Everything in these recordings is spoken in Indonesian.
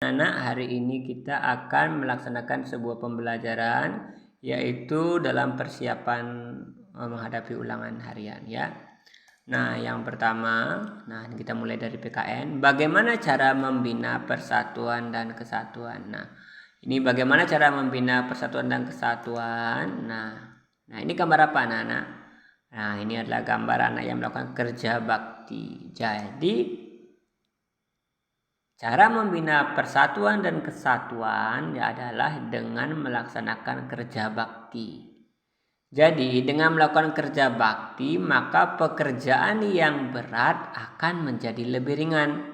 Anak, hari ini kita akan melaksanakan sebuah pembelajaran, yaitu dalam persiapan menghadapi ulangan harian ya. Nah, yang pertama, kita mulai dari PKN. Bagaimana cara membina persatuan dan kesatuan? Nah, ini bagaimana cara membina persatuan dan kesatuan? Nah, ini gambar apa, anak-anak? Nah, ini adalah gambar anak yang melakukan kerja bakti. Jadi, cara membina persatuan dan kesatuan adalah dengan melaksanakan kerja bakti. Jadi, dengan melakukan kerja bakti, maka pekerjaan yang berat akan menjadi lebih ringan.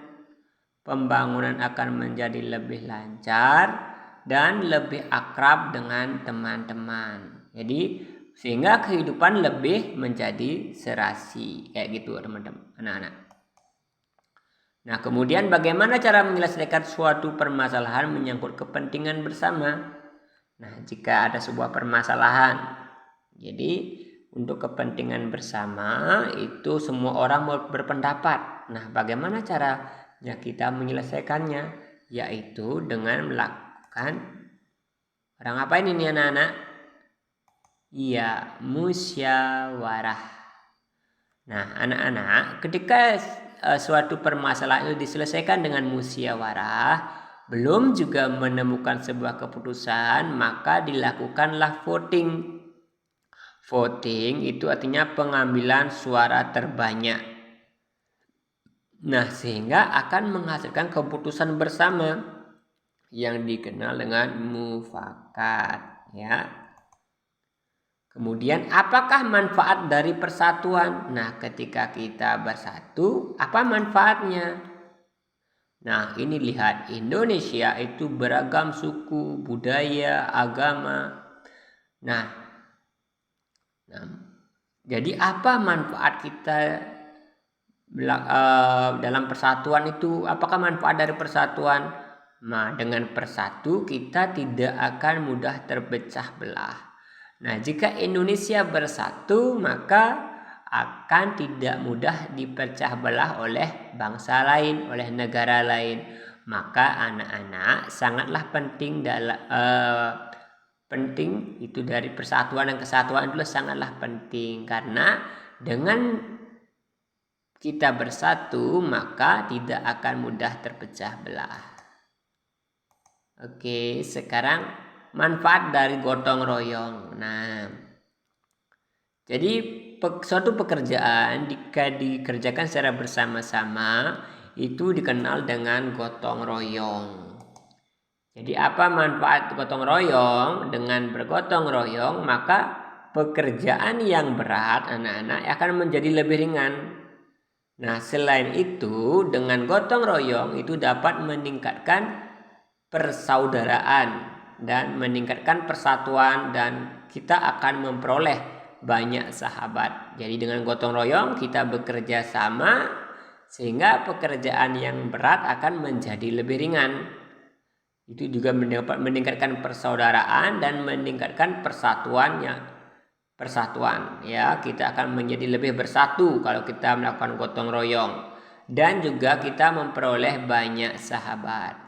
Pembangunan akan menjadi lebih lancar dan lebih akrab dengan teman-teman. Jadi, sehingga kehidupan lebih menjadi serasi. Kayak gitu, teman-teman, anak-anak. Nah, kemudian bagaimana cara menyelesaikan suatu permasalahan menyangkut kepentingan bersama? Nah, jika ada sebuah permasalahan, jadi untuk kepentingan bersama itu semua orang berpendapat. Nah, bagaimana caranya kita menyelesaikannya? Yaitu dengan melakukan orang apa ini nih anak-anak? Iya, musyawarah. Nah, anak-anak, ketika suatu permasalahan itu diselesaikan dengan musyawarah, belum juga menemukan sebuah keputusan, maka dilakukanlah voting. Voting itu artinya pengambilan suara terbanyak. Nah, sehingga akan menghasilkan keputusan bersama yang dikenal dengan mufakat, ya. Kemudian apakah manfaat dari persatuan? Nah, ketika kita bersatu, apa manfaatnya? Nah, ini lihat, Indonesia itu beragam suku, budaya, agama. Nah, jadi apa manfaat kita dalam persatuan itu? Apakah manfaat dari persatuan? Nah, dengan persatu kita tidak akan mudah terpecah belah. Nah, jika Indonesia bersatu, maka akan tidak mudah dipecah belah oleh bangsa lain, oleh negara lain. Maka anak-anak sangatlah penting penting itu dari persatuan dan kesatuan itu sangatlah penting, karena dengan kita bersatu maka tidak akan mudah terpecah belah. Oke, sekarang manfaat dari gotong royong. Nah, jadi suatu pekerjaan jika dikerjakan secara bersama-sama itu dikenal dengan gotong royong. Jadi apa manfaat gotong royong? Dengan bergotong royong maka pekerjaan yang berat anak-anak akan menjadi lebih ringan. Nah, selain itu dengan gotong royong itu dapat meningkatkan persaudaraan dan meningkatkan persatuan, dan kita akan memperoleh banyak sahabat. Jadi dengan gotong royong kita bekerja sama sehingga pekerjaan yang berat akan menjadi lebih ringan. Itu juga dapat meningkatkan persaudaraan dan meningkatkan persatuan ya. Kita akan menjadi lebih bersatu kalau kita melakukan gotong royong, dan juga kita memperoleh banyak sahabat.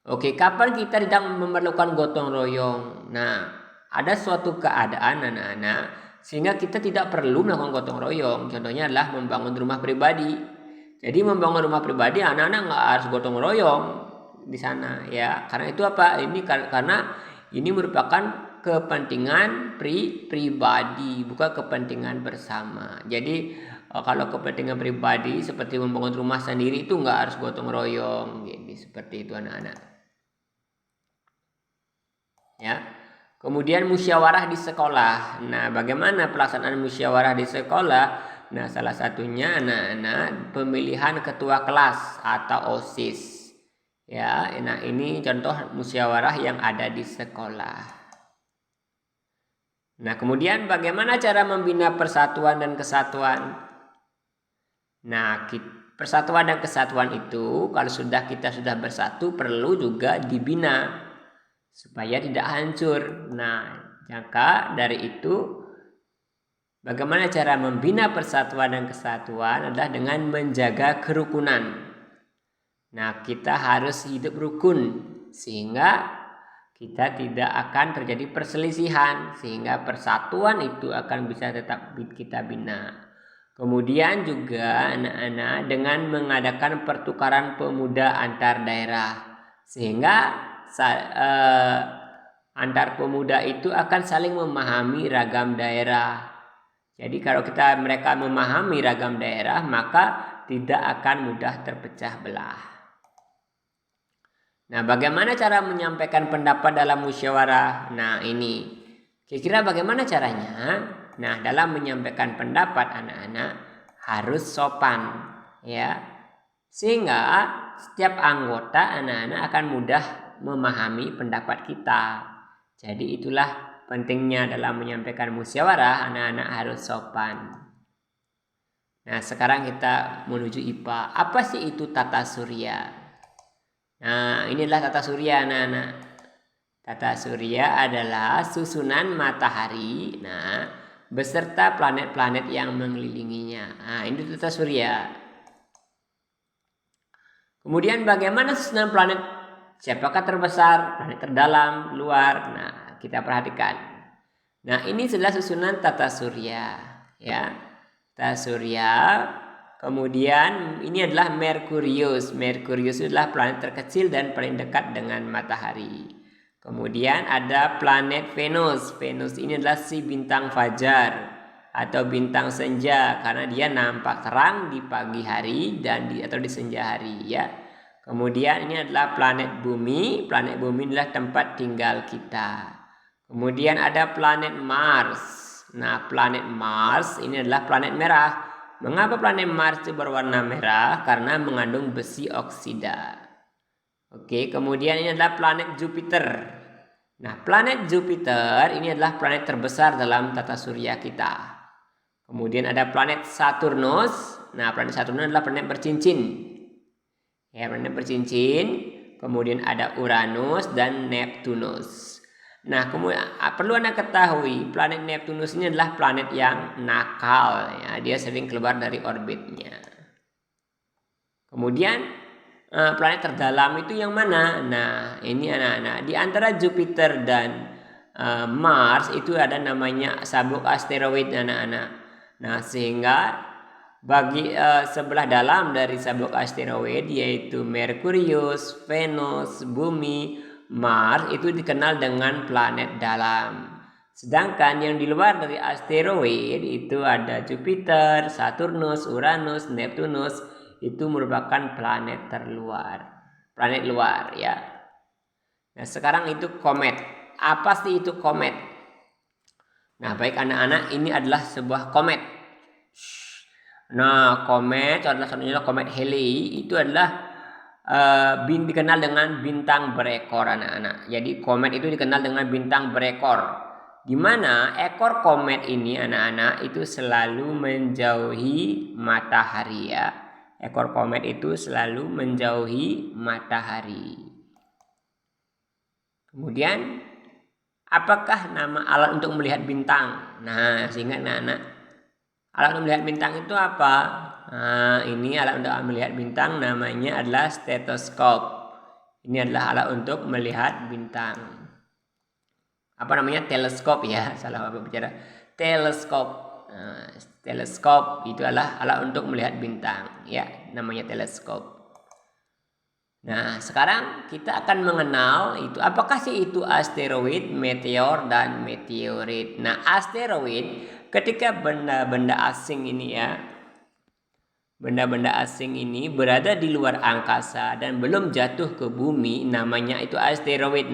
Oke, kapan kita tidak memerlukan gotong royong? Nah, ada suatu keadaan anak-anak sehingga kita tidak perlu melakukan gotong royong. Contohnya adalah membangun rumah pribadi. Jadi membangun rumah pribadi anak-anak nggak harus gotong royong di sana ya. Karena itu apa? Ini karena ini merupakan kepentingan pribadi, bukan kepentingan bersama. Jadi kalau kepentingan pribadi seperti membangun rumah sendiri itu nggak harus gotong royong. Jadi seperti itu anak-anak. Ya. Kemudian musyawarah di sekolah. Nah, bagaimana pelaksanaan musyawarah di sekolah? Nah, salah satunya anak-anak pemilihan ketua kelas atau OSIS. Ya, nah ini contoh musyawarah yang ada di sekolah. Nah, kemudian bagaimana cara membina persatuan dan kesatuan? Nah, persatuan dan kesatuan itu kalau kita sudah bersatu perlu juga dibina supaya tidak hancur. Nah, maka dari itu bagaimana cara membina persatuan dan kesatuan adalah dengan menjaga kerukunan. Nah, kita harus hidup rukun sehingga kita tidak akan terjadi perselisihan, sehingga persatuan itu akan bisa tetap kita bina. Kemudian juga anak-anak dengan mengadakan pertukaran pemuda antar daerah, sehingga antar pemuda itu akan saling memahami ragam daerah. Jadi kalau mereka memahami ragam daerah, maka tidak akan mudah terpecah belah. Nah, bagaimana cara menyampaikan pendapat dalam musyawarah? Nah, ini kira-kira bagaimana caranya? Nah, dalam menyampaikan pendapat anak-anak harus sopan, ya. Sehingga setiap anggota anak-anak akan mudah memahami pendapat kita. Jadi itulah pentingnya dalam menyampaikan musyawarah, anak-anak harus sopan. Nah, sekarang kita menuju IPA. Apa sih itu tata surya? Nah, inilah tata surya, anak-anak. Tata surya adalah susunan matahari, beserta planet-planet yang mengelilinginya. Nah, ini tata surya. Kemudian bagaimana susunan planet? Siapakah terbesar, planet terdalam, luar? Nah, kita perhatikan. Nah, ini adalah susunan tata surya, ya. Tata surya. Kemudian ini adalah Merkurius. Merkurius adalah planet terkecil dan paling dekat dengan matahari. Kemudian ada planet Venus. Venus ini adalah si bintang fajar atau bintang senja karena dia nampak terang di pagi hari dan atau di senja hari, ya. Kemudian ini adalah planet Bumi. Planet Bumi adalah tempat tinggal kita. Kemudian ada planet Mars. Nah, planet Mars ini adalah planet merah. Mengapa planet Mars itu berwarna merah? Karena mengandung besi oksida. Oke, kemudian ini adalah planet Jupiter. Nah, planet Jupiter ini adalah planet terbesar dalam tata surya kita. Kemudian ada planet Saturnus. Nah, planet Saturnus adalah planet bercincin. Ya, planet bercincin. Kemudian ada Uranus dan Neptunus. Nah, kemudian perlu Anda ketahui, planet Neptunus ini adalah planet yang nakal, ya. Dia sering keluar dari orbitnya. Kemudian planet terdalam itu yang mana? Nah, ini anak-anak, di antara Jupiter dan Mars itu ada namanya sabuk asteroid, anak-anak. Nah, sehingga bagi sebelah dalam dari sabuk asteroid yaitu Merkurius, Venus, Bumi, Mars itu dikenal dengan planet dalam. Sedangkan yang di luar dari asteroid itu ada Jupiter, Saturnus, Uranus, Neptunus, itu merupakan planet terluar. Planet luar, ya. Nah, sekarang itu komet. Apa sih itu komet? Nah, baik anak-anak, ini adalah sebuah komet. Nah, komet adalah satunya komet Halley. Itu adalah dikenal dengan bintang berekor, anak-anak. Jadi komet itu dikenal dengan bintang berekor, di mana ekor komet ini, anak-anak, itu selalu menjauhi matahari, ya. Ekor komet itu selalu menjauhi matahari. Kemudian apakah nama alat untuk melihat bintang? Nah, sehingga anak-anak, alat untuk melihat bintang itu apa? Nah, ini alat untuk melihat bintang namanya adalah stetoskop. Ini adalah alat untuk melihat bintang. Apa namanya? Teleskop, ya. Salah apa bicara. Teleskop. Nah, teleskop itu adalah alat untuk melihat bintang, ya. Namanya teleskop. Nah, sekarang kita akan mengenal itu apakah sih itu asteroid, meteor, dan meteorit. Nah, asteroid ketika benda-benda asing ini, ya. Benda-benda asing ini berada di luar angkasa dan belum jatuh ke bumi, namanya itu asteroid.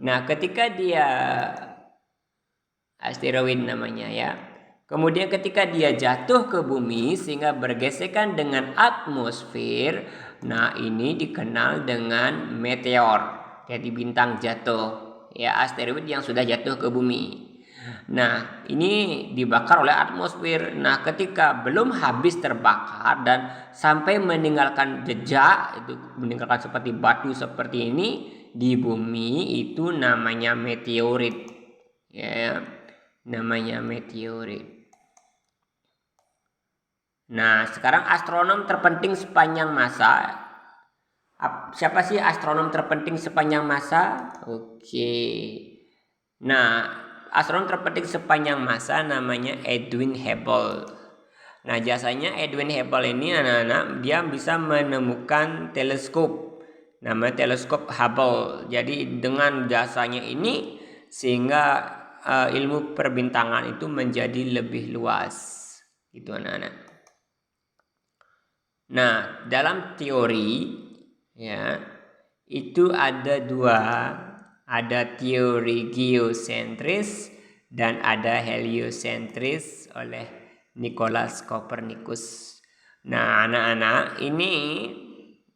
Nah, ketika dia asteroid namanya, ya. Kemudian ketika dia jatuh ke bumi sehingga bergesekan dengan atmosfer, nah ini dikenal dengan meteor. Jadi bintang jatuh, ya, asteroid yang sudah jatuh ke bumi. Nah, ini dibakar oleh atmosfer. Nah, ketika belum habis terbakar dan sampai meninggalkan jejak, itu meninggalkan seperti batu seperti ini di bumi, itu namanya meteorit. Ya, namanya meteorit. Nah, sekarang astronom terpenting sepanjang masa Siapa sih astronom terpenting sepanjang masa? Oke. Nah, astronom terpenting sepanjang masa namanya Edwin Hubble. Nah, jasanya Edwin Hubble ini anak-anak dia bisa menemukan teleskop. Namanya teleskop Hubble. Jadi dengan jasanya ini sehingga ilmu perbintangan itu menjadi lebih luas. Itu anak-anak. Nah, dalam teori ya itu ada dua, ada teori geosentris dan ada heliosentris oleh Nicolaus Copernicus. Nah, anak-anak, ini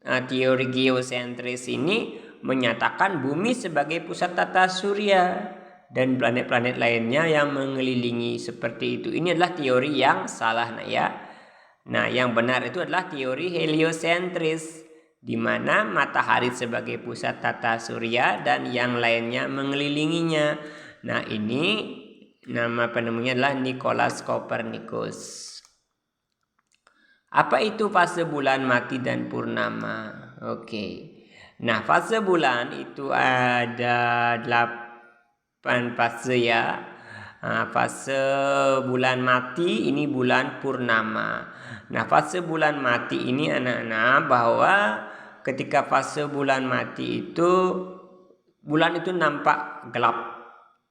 teori geosentris ini menyatakan bumi sebagai pusat tata surya dan planet-planet lainnya yang mengelilingi seperti itu. Ini adalah teori yang salah, nak ya. Nah, yang benar itu adalah teori heliosentris, di mana matahari sebagai pusat tata surya dan yang lainnya mengelilinginya. Nah, ini nama penemunya adalah Nicolaus Copernicus. Apa itu fase bulan mati dan purnama? Oke. Nah, fase bulan itu ada 8 fase ya. Fase bulan mati ini bulan purnama. Nah, fase bulan mati ini anak-anak bahwa ketika fase bulan mati itu bulan itu nampak gelap.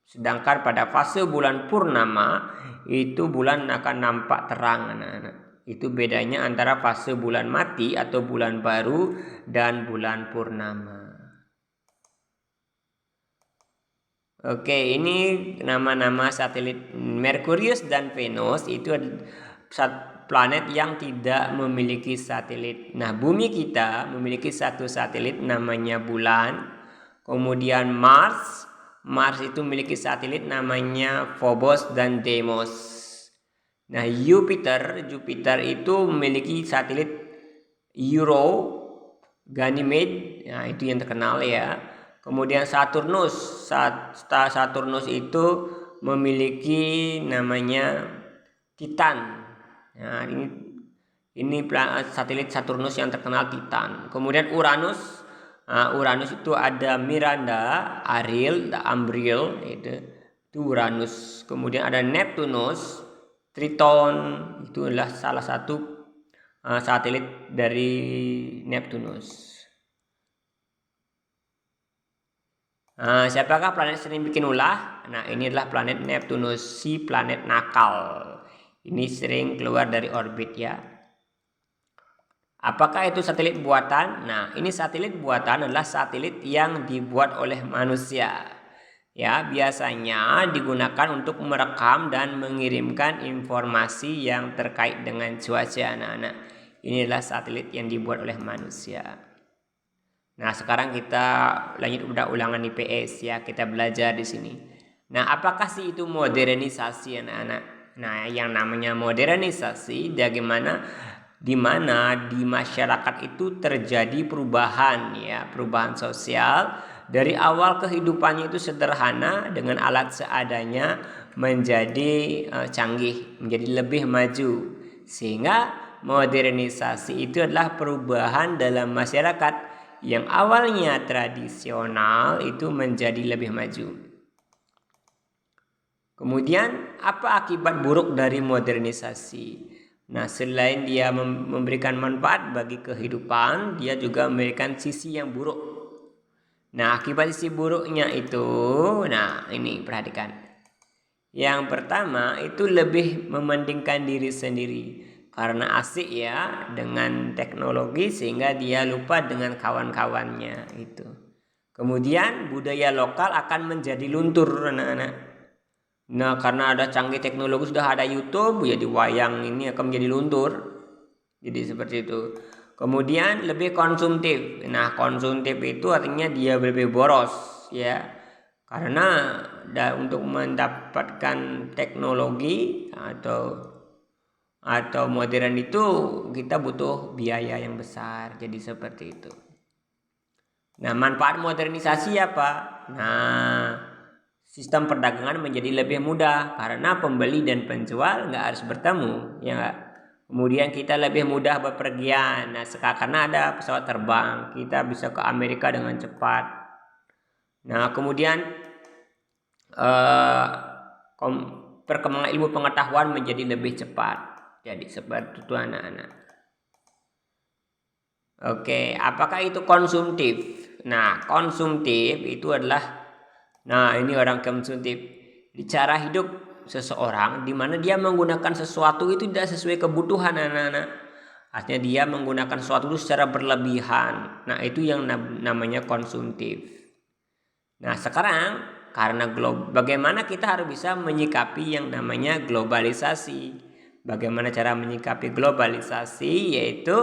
Sedangkan pada fase bulan purnama itu bulan akan nampak terang, anak-anak. Itu bedanya antara fase bulan mati atau bulan baru dan bulan purnama. Oke, ini nama-nama satelit Merkurius dan Venus itu planet yang tidak memiliki satelit. Nah, bumi kita memiliki satu satelit namanya bulan. Kemudian Mars itu memiliki satelit namanya Phobos dan Deimos. Nah, Jupiter itu memiliki satelit Euro, Ganymede, nah itu yang terkenal ya. Kemudian Saturnus itu memiliki namanya Titan. Nah, ini satelit Saturnus yang terkenal Titan. Kemudian Uranus itu ada Miranda, Ariel, Umbriel, itu Uranus. Kemudian ada Neptunus, Triton, itu adalah salah satu satelit dari Neptunus. Siapakah planet sering bikin ulah? Nah, ini adalah planet Neptunus, si planet nakal. Ini sering keluar dari orbit ya. Apakah itu satelit buatan? Nah, ini satelit buatan adalah satelit yang dibuat oleh manusia. Ya, biasanya digunakan untuk merekam dan mengirimkan informasi yang terkait dengan cuaca, anak-anak. Ini adalah satelit yang dibuat oleh manusia. Nah, sekarang kita lanjut ulangan IPS ya, kita belajar di sini. Nah, apakah sih itu modernisasi, anak-anak? Nah, yang namanya modernisasi di mana di masyarakat itu terjadi perubahan ya, perubahan sosial. Dari awal kehidupannya itu sederhana dengan alat seadanya menjadi canggih, menjadi lebih maju. Sehingga modernisasi itu adalah perubahan dalam masyarakat yang awalnya tradisional itu menjadi lebih maju. Kemudian apa akibat buruk dari modernisasi? Nah, selain dia memberikan manfaat bagi kehidupan, dia juga memberikan sisi yang buruk. Nah, akibat sisi buruknya itu, nah ini perhatikan. Yang pertama itu lebih mementingkan diri sendiri. Karena asik ya dengan teknologi sehingga dia lupa dengan kawan-kawannya itu. Kemudian budaya lokal akan menjadi luntur, anak-anak. Nah, karena ada canggih teknologi, sudah ada YouTube, jadi wayang ini akan menjadi luntur. Jadi seperti itu. Kemudian lebih konsumtif. Nah, konsumtif itu artinya dia lebih boros ya. Karena untuk mendapatkan teknologi atau modern itu kita butuh biaya yang besar. Jadi seperti itu. Nah, manfaat modernisasi apa? Nah, sistem perdagangan menjadi lebih mudah karena pembeli dan penjual nggak harus bertemu, ya nggak? Kemudian kita lebih mudah bepergian. Nah, karena ada pesawat terbang, kita bisa ke Amerika dengan cepat. Nah, kemudian perkembangan ilmu pengetahuan menjadi lebih cepat. Jadi seperti itu anak-anak. Oke, apakah itu konsumtif? Nah, konsumtif itu adalah, ini orang konsumtif. Di cara hidup seseorang di mana dia menggunakan sesuatu itu tidak sesuai kebutuhan anak-anak. Artinya dia menggunakan sesuatu itu secara berlebihan. Nah, itu yang namanya konsumtif. Nah, sekarang karena bagaimana kita harus bisa menyikapi yang namanya globalisasi. Bagaimana cara menyikapi globalisasi? Yaitu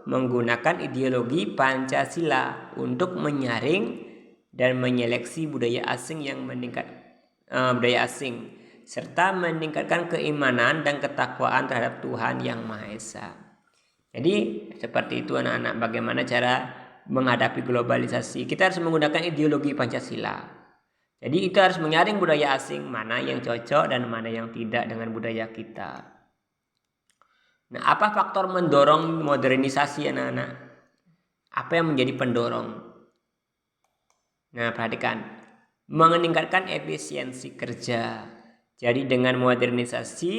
menggunakan ideologi Pancasila untuk menyaring dan menyeleksi budaya asing yang budaya asing, serta meningkatkan keimanan dan ketakwaan terhadap Tuhan Yang Maha Esa. Jadi seperti itu anak-anak, bagaimana cara menghadapi globalisasi. Kita harus menggunakan ideologi Pancasila. Jadi kita harus menyaring budaya asing, mana yang cocok dan mana yang tidak dengan budaya kita. Nah, apa faktor mendorong modernisasi anak-anak? Apa yang menjadi pendorong? Nah, perhatikan. Meningkatkan efisiensi kerja. Jadi dengan modernisasi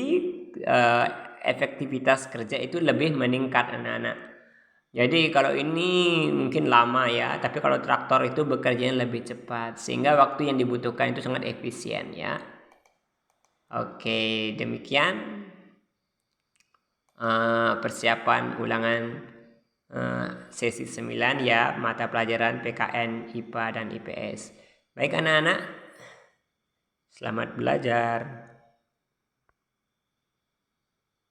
efektivitas kerja itu lebih meningkat anak-anak. Jadi kalau ini mungkin lama ya, tapi kalau traktor itu bekerjanya lebih cepat sehingga waktu yang dibutuhkan itu sangat efisien ya. Oke, demikian persiapan ulangan sesi 9 ya, mata pelajaran PKN, IPA dan IPS. Baik anak-anak, selamat belajar.